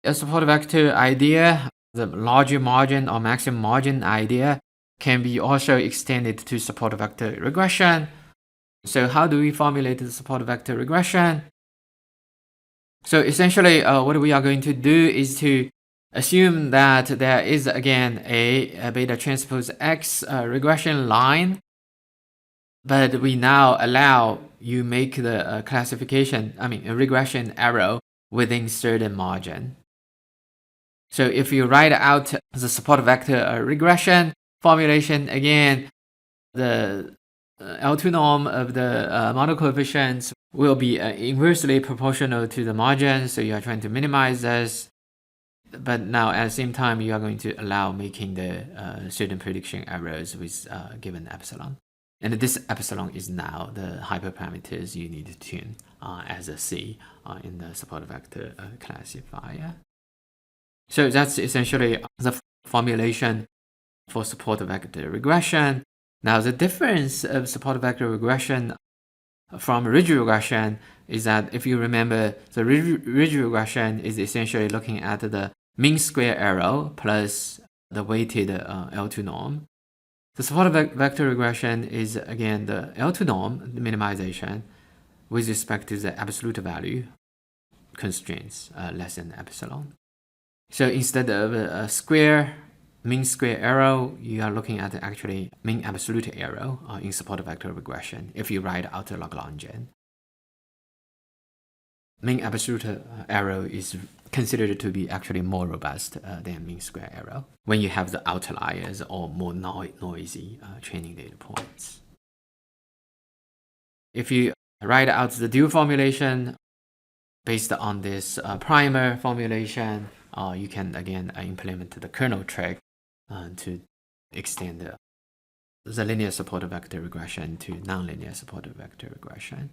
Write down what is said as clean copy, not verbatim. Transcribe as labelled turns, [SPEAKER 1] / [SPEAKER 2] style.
[SPEAKER 1] a support vector idea, the larger margin or maximum margin idea, can be also extended to support vector regression. So how do we formulate the support vector regression? So essentially, what we are going to do is to assume that there is again a beta transpose X regression line, but we now allow you make the classification, a regression arrow within certain margin. So if you write out the support vector regression formulation, again, the L2 norm of the model coefficients will be inversely proportional to the margin. So you are trying to minimize this. But now at the same time, you are going to allow making the certain prediction errors with given epsilon. And this epsilon is now the hyperparameters you need to tune as a C in the support vector classifier. So that's essentially the formulation for support vector regression. Now, the difference of support vector regression from ridge regression is that if you remember, the ridge regression is essentially looking at the mean square error plus the weighted L2 norm. The support vector regression is again the L2 norm, the minimization, with respect to the absolute value constraints less than epsilon. So instead of a mean square error, you are looking at actually mean absolute error in support vector regression if you write out the Lagrangian. Mean absolute error is considered to be actually more robust than mean square error when you have the outliers or more noisy training data points. If you write out the dual formulation based on this primer formulation, you can again implement the kernel trick to extend the linear support vector regression to nonlinear support vector regression.